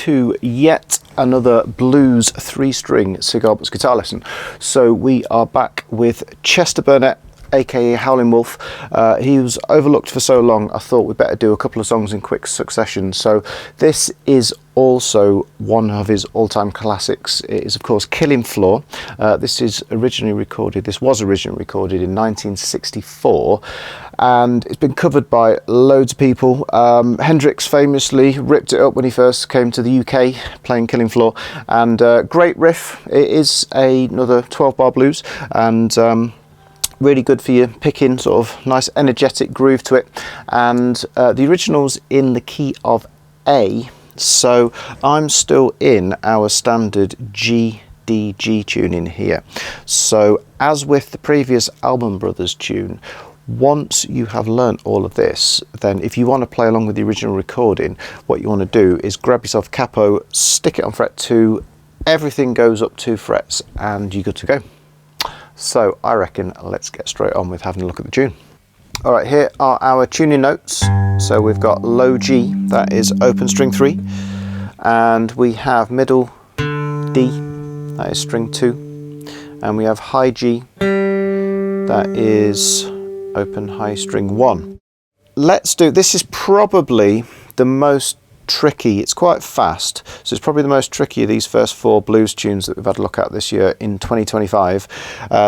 to yet another blues 3-string cigar box guitar lesson. So we are back with Chester Burnett, aka Howlin Wolf. He was overlooked for so long, I thought we'd better do a couple of songs in quick succession. So this is also one of his all-time classics. It is of course Killing Floor. This was originally recorded in 1964, and it's been covered by loads of people. Hendrix famously ripped it up when he first came to the UK playing Killing Floor, and great riff. It is another 12-bar blues, and really good for you picking, sort of nice energetic groove to it. And the original's in the key of A, so I'm still in our standard G, D, G tuning here. So as with the previous Allman Brothers tune, once you have learnt all of this, then if you want to play along with the original recording, what you want to do is grab yourself a capo, stick it on fret 2, everything goes up 2 frets, and you're good to go. So I reckon let's get straight on with having a look at the tune. All right, here are our tuning notes. So we've got low G, that is open string 3, and we have middle D, that is string 2, and we have high G, that is open high string 1. Let's do, this is probably the most tricky, it's quite fast, so it's probably the most tricky of these first 4 blues tunes that we've had a look at this year in 2025.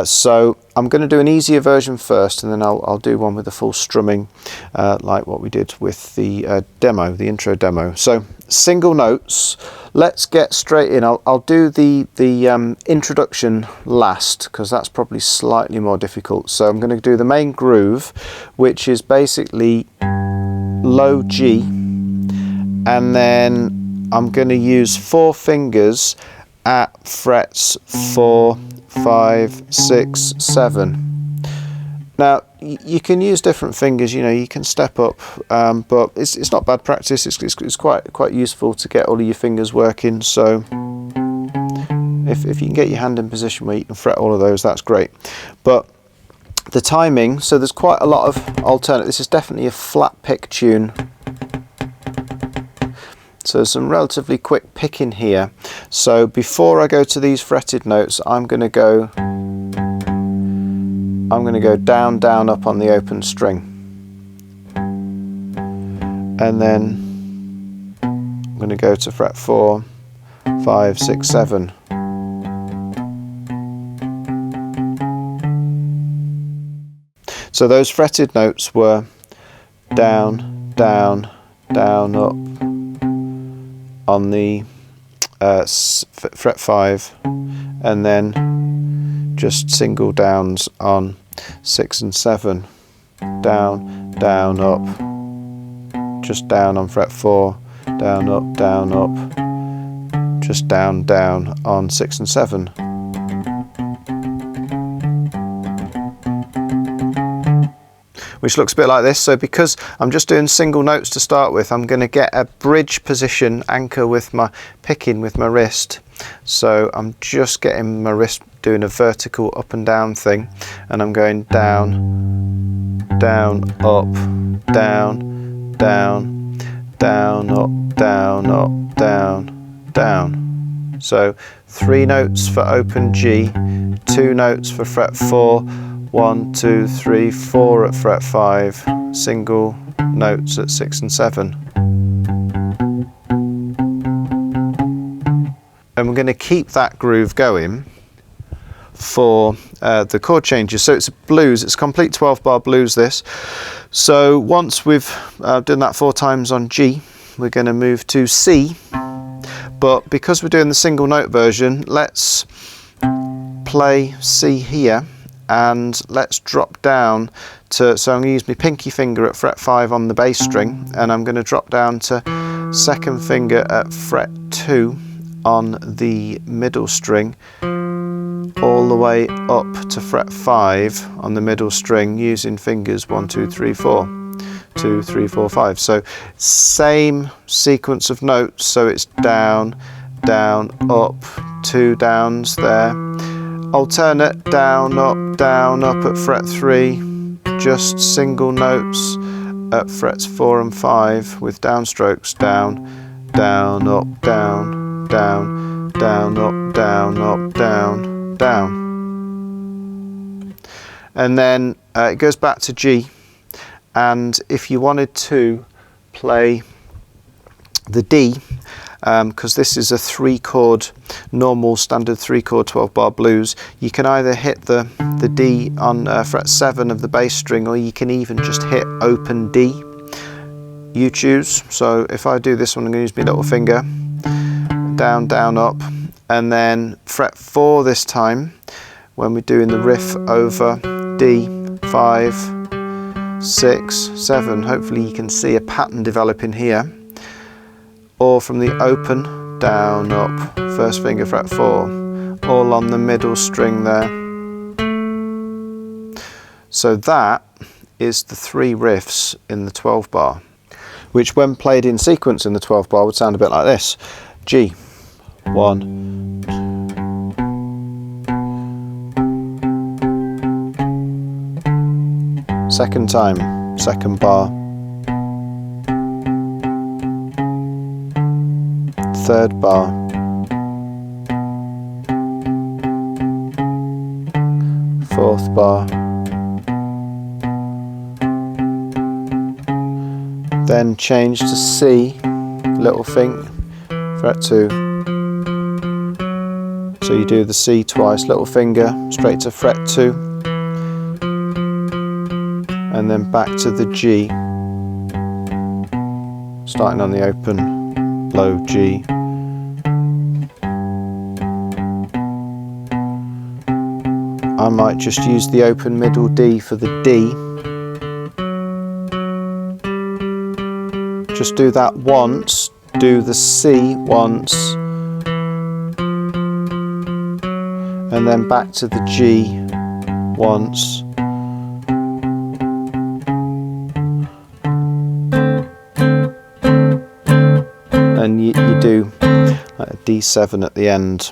So I'm going to do an easier version first, and then I'll do one with the full strumming, like what we did with the demo, the intro demo. So single notes, let's get straight in. I'll do the introduction last, because that's probably slightly more difficult. So I'm going to do the main groove, which is basically low G, and then I'm going to use 4 fingers at frets 4, 5, 6, 7. Now you can use different fingers, you know, you can step up, but it's not bad practice. It's quite useful to get all of your fingers working. So if you can get your hand in position where you can fret all of those, that's great. But the timing, so there's quite a lot of alternate. This is definitely a flat pick tune. So some relatively quick picking here. So before I go to these fretted notes, I'm going to go down, down, up on the open string, and then I'm going to go to fret 4, 5, 6, 7. So those fretted notes were down, down, down, up on the fret 5, and then just single downs on 6 and 7, down, down, up, just down on fret 4, down, up, just down, down on 6 and 7. Which looks a bit like this. So because I'm just doing single notes to start with, I'm going to get a bridge position, anchor with my picking with my wrist. So I'm just getting my wrist doing a vertical up and down thing, and I'm going down, down, up, down, down, down, up, down, up, down, down. So 3 notes for open G, 2 notes for fret 4, 1, 2, 3, 4 at fret 5, single notes at 6 and 7. And we're going to keep that groove going for the chord changes. So it's a blues, it's a complete 12-bar blues this. So once we've done that 4 times on G, we're going to move to C. But because we're doing the single note version, let's play C here. And let's drop down to, so I'm going to use my pinky finger at fret 5 on the bass string, and I'm going to drop down to 2nd finger at fret 2 on the middle string, all the way up to fret 5 on the middle string using fingers 1, 2, 3, 4. 2, 3, 4, 5. So same sequence of notes, so it's down, down, up, 2 downs there. Alternate down, up at fret 3, just single notes at frets 4 and 5 with downstrokes, down, down, up, down, down, down, up, down, up, down, down. And then it goes back to G, and if you wanted to play the D, because this is a 3-chord, normal standard 3-chord 12-bar blues, you can either hit the D on fret 7 of the bass string, or you can even just hit open D. You choose. So if I do this one, I'm going to use my little finger, down, down, up, and then fret 4 this time when we're doing the riff over D, 5, 6, 7. Hopefully you can see a pattern developing here. Or from the open, down, up, first finger fret 4, all on the middle string there. So that is the 3 riffs in the 12-bar, which when played in sequence in the 12-bar would sound a bit like this. G, 1, 2. Second time, second bar. Third bar. Fourth bar. Then change to C, little finger, fret 2. So you do the C twice, little finger, straight to fret 2. And then back to the G, starting on the open, low G. I might just use the open middle D for the D. Just do that once, do the C once, and then back to the G once. And you do a D7 at the end.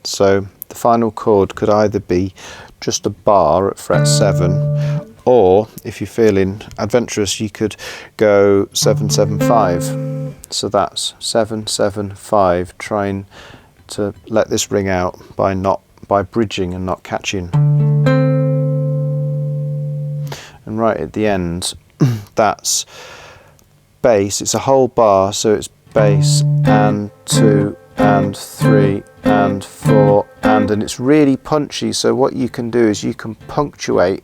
So the final chord could either be just a bar at fret 7, or if you're feeling adventurous, you could go 7, 7, 5. So that's 7, 7, 5, trying to let this ring out by bridging and not catching. And right at the end, that's bass. It's a whole bar, so it's bass and 2 and 3 and 4 and it's really punchy. So what you can do is you can punctuate.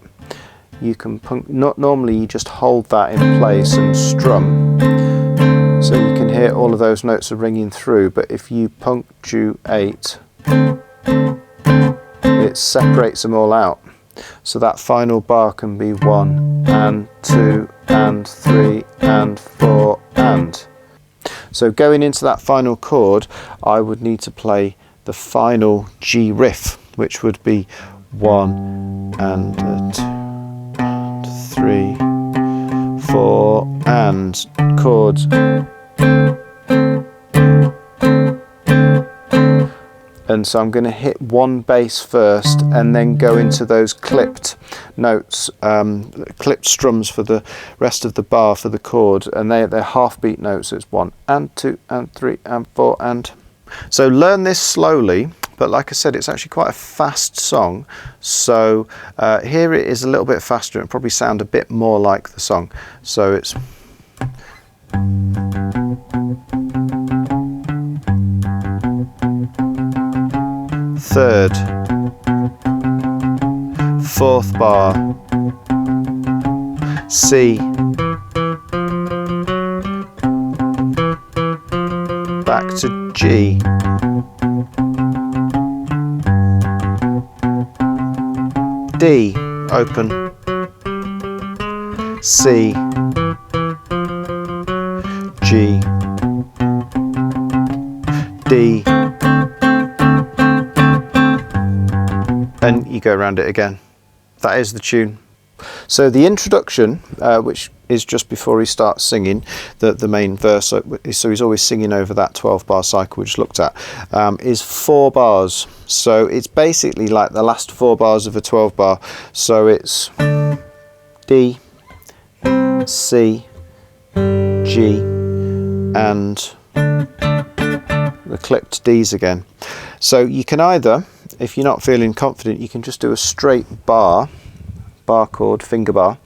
You can not normally you just hold that in place and strum, so you can hear all of those notes are ringing through. But if you punctuate, it separates them all out. So that final bar can be 1 and 2 and 3 and 4 and. So going into that final chord, I would need to play the final G riff, which would be 1 and 2 and 3, 4 and chords. And so I'm going to hit one bass first and then go into those clipped notes, clipped strums for the rest of the bar for the chord, and they're half beat notes. So it's 1 and 2 and 3 and 4 and. So learn this slowly, but like I said, it's actually quite a fast song. So here it is a little bit faster and probably sound a bit more like the song. So it's third, fourth bar, C, back to G, D, open, C, G, D, and you go around it again. That is the tune. So the introduction, which is just before he starts singing the main verse, so he's always singing over that 12-bar cycle we just looked at, is 4 bars. So it's basically like the last 4 bars of a 12-bar. So it's D, C, G, and the clipped Ds again. So you can either, if you're not feeling confident, you can just do a straight bar chord, finger bar.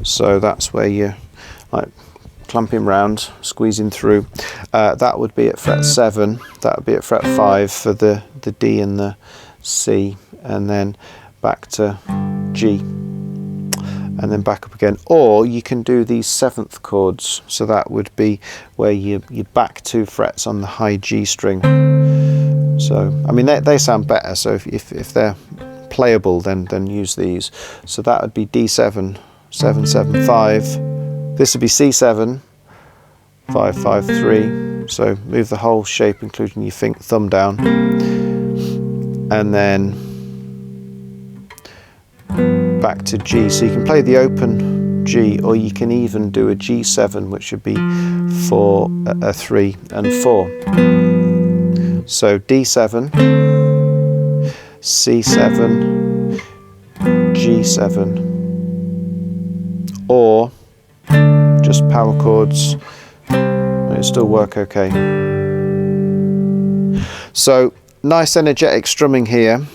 So that's where you're like clamping round, squeezing through. That would be at fret 7, that would be at fret 5 for the D and the C, and then back to G, and then back up again. Or you can do these 7th chords, so that would be where you back 2 frets on the high G string. So I mean they sound better, so if they're playable, then use these. So that would be D7, 7, 7, 5. This would be C7, 5, 5, 3. So move the whole shape, including your thumb down, and then back to G. So you can play the open G, or you can even do a G7, which would be 4, 3 and 4. So D7, C7, G7, or just power chords, it still work okay. So nice energetic strumming here.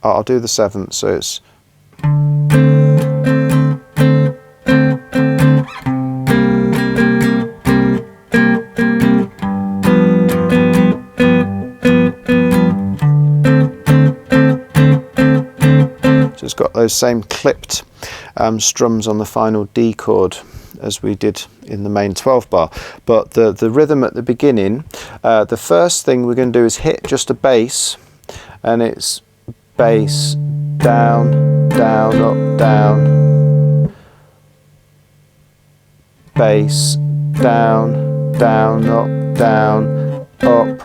I'll do the 7th, so it's it's got those same clipped strums on the final D chord as we did in the main 12 bar, but the rhythm at the beginning, the first thing we're going to do is hit just a bass, and it's bass, down, down, up, down, bass, down, down, up, down, up,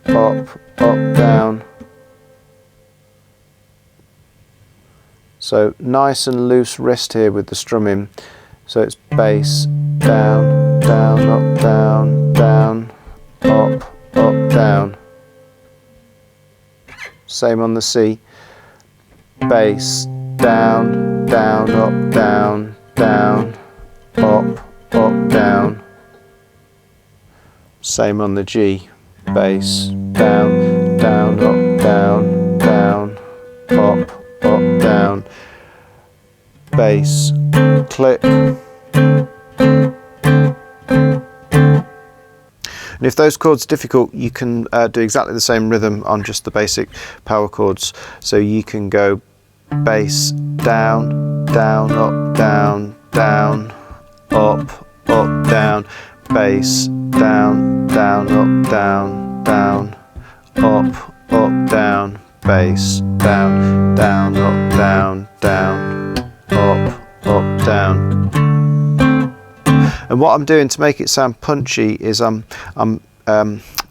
up, up, down. So nice and loose wrist here with the strumming. So it's bass, down, down, up, down, down, up, up, down. Same on the C. Bass, down, down, up, down, down, up, up, down. Same on the G. Bass, down, down, up, down, down, up, up, down. Bass, clip. And if those chords are difficult, you can do exactly the same rhythm on just the basic power chords. So you can go bass, down, down, up, down, down, up, up, down, bass, down, down, up, down, down, up, up, down, bass, down, down, up, down, down, up, up, down. And what I'm doing to make it sound punchy is I'm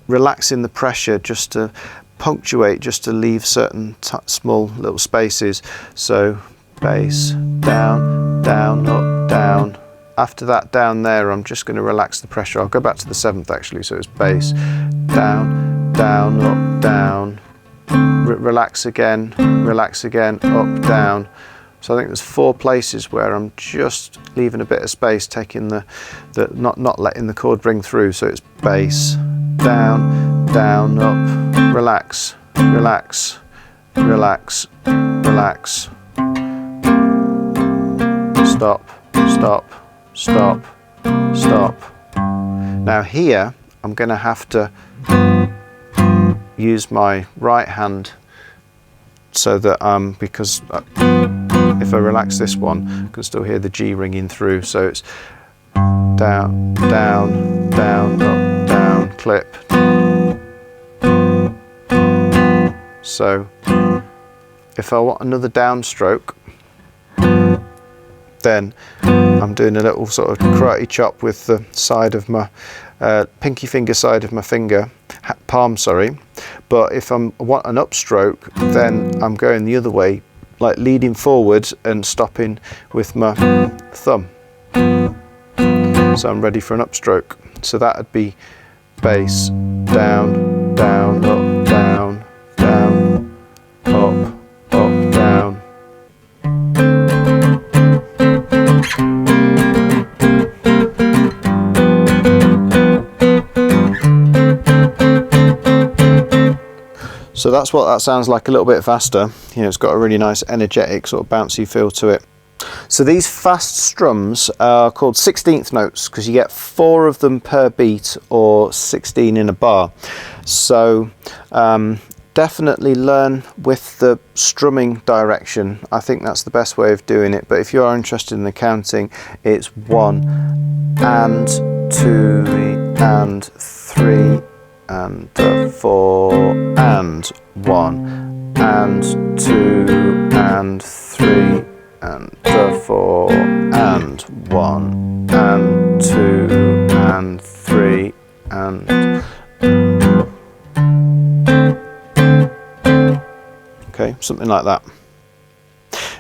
relaxing the pressure just to punctuate, just to leave certain small little spaces. So bass, down, down, up, down. After that down there, I'm just going to relax the pressure. I'll go back to the 7th actually, so it's bass, down, down, up, down, relax again, up, down. So I think there's 4 places where I'm just leaving a bit of space, taking not letting the chord ring through. So it's bass, down, down, up, relax, relax, relax, relax, stop, stop, stop, stop. Now here I'm going to have to use my right hand so that because if I relax this one, I can still hear the G ringing through. So it's down, down, down, up, down, clip. So if I want another downstroke, then I'm doing a little sort of karate chop with the side of my pinky finger side of my finger, palm, sorry. But if I want an upstroke, then I'm going the other way, like leading forward and stopping with my thumb. So I'm ready for an upstroke. So that would be bass, down, down, up, down, down, up, up, down. So that's what that sounds like, a little bit faster. You know, it's got a really nice energetic sort of bouncy feel to it. So these fast strums are called 16th notes because you get 4 of them per beat, or 16 in a bar. So definitely learn with the strumming direction. I think that's the best way of doing it. But if you are interested in the counting, it's 1 and 2 and 3 and 4 and 1 and 2 and 3 and 4 and 1 and 2 and 3 and... Okay, something like that.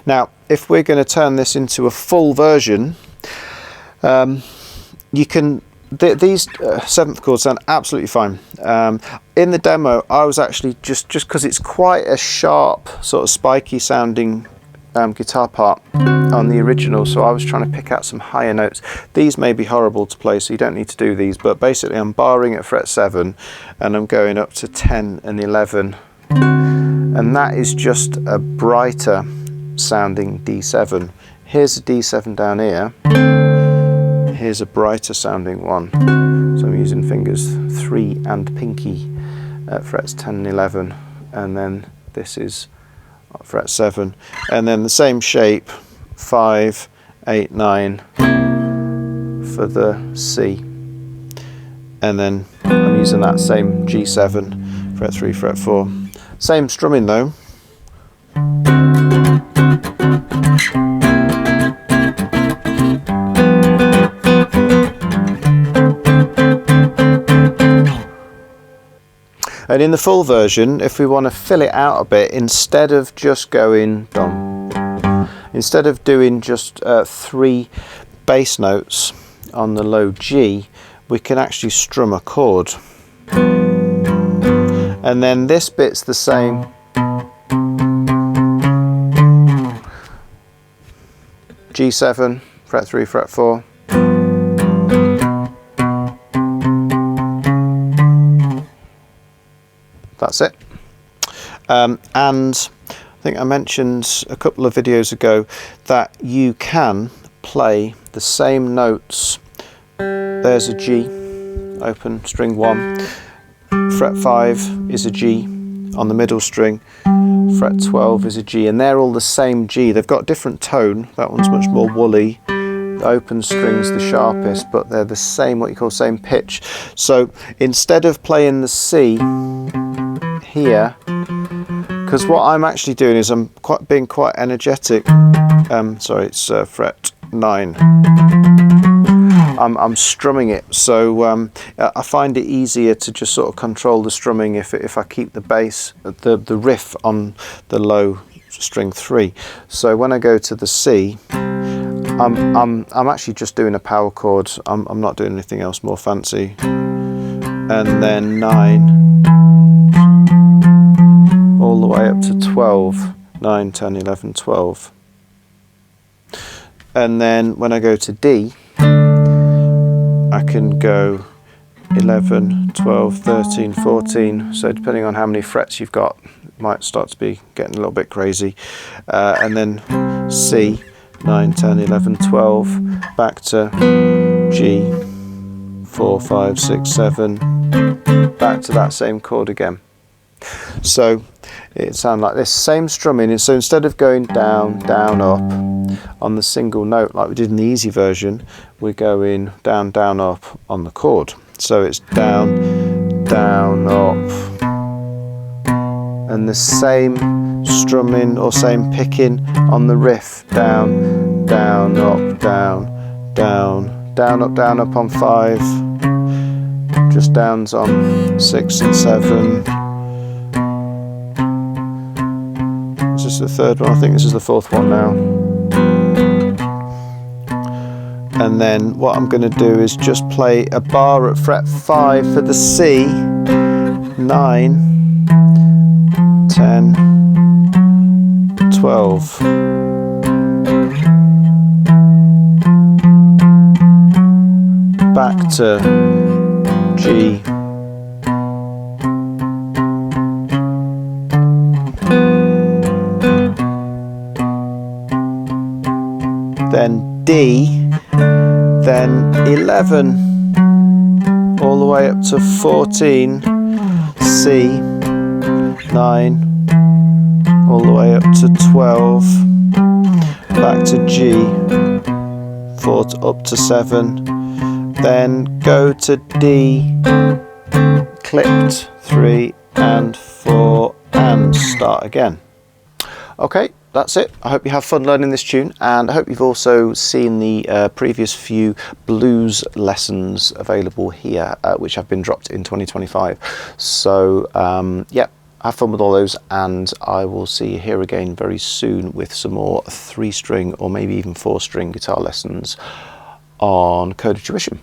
Now, if we're going to turn this into a full version, you can... These 7th chords sound absolutely fine. In the demo, I was actually just because it's quite a sharp, sort of spiky sounding guitar part on the original, so I was trying to pick out some higher notes. These may be horrible to play, so you don't need to do these, but basically I'm barring at fret 7 and I'm going up to 10 and 11, and that is just a brighter sounding D7. Here's a D7 down here. Here's a brighter sounding one. So I'm using fingers 3 and pinky at frets 10 and 11, and then this is fret 7, and then the same shape 5, 8, 9 for the C, and then I'm using that same G7, fret 3, fret 4. Same strumming though. And in the full version, if we want to fill it out a bit, instead of just going dum, instead of doing just 3 bass notes on the low G, we can actually strum a chord. And then this bit's the same. G7, fret 3, fret 4. That's it. And I think I mentioned a couple of videos ago that you can play the same notes. There's a G, open string 1, fret 5 is a G on the middle string, fret 12 is a G, and they're all the same G. They've got different tone. That one's much more woolly. The open string's the sharpest, but they're the same, what you call same pitch. So instead of playing the C here, because what I'm actually doing is I'm being quite energetic. Sorry, it's fret 9. I'm strumming it, so I find it easier to just sort of control the strumming if I keep the bass, the riff on the low string 3. So when I go to the C, I'm actually just doing a power chord. I'm not doing anything else more fancy. And then 9 all the way up to 12, 9, 10, 11, 12. And then when I go to D, I can go 11, 12, 13, 14. So depending on how many frets you've got, it might start to be getting a little bit crazy. And then C, 9, 10, 11, 12, back to G, 4, 5, 6, 7, back to that same chord again. So it sounds like this, same strumming. So instead of going down, down, up on the single note like we did in the easy version, we're going down, down, up on the chord. So it's down, down, up, and the same strumming or same picking on the riff, down, down, up, down, down, down, up on 5, just downs on 6 and 7. This is the third one. I think this is the fourth one now. And then what I'm going to do is just play a bar at fret 5 for the C, 9, 10, 12. Back to G, 11, all the way up to 14, C, 9, all the way up to 12, back to G, 4 up to 7, then go to D, clipped 3 and 4, and start again. Okay, that's it. I hope you have fun learning this tune, and I hope you've also seen the previous few blues lessons available here, which have been dropped in 2025. So yeah, have fun with all those, and I will see you here again very soon with some more 3-string or maybe even 4-string guitar lessons on Code of Tuition.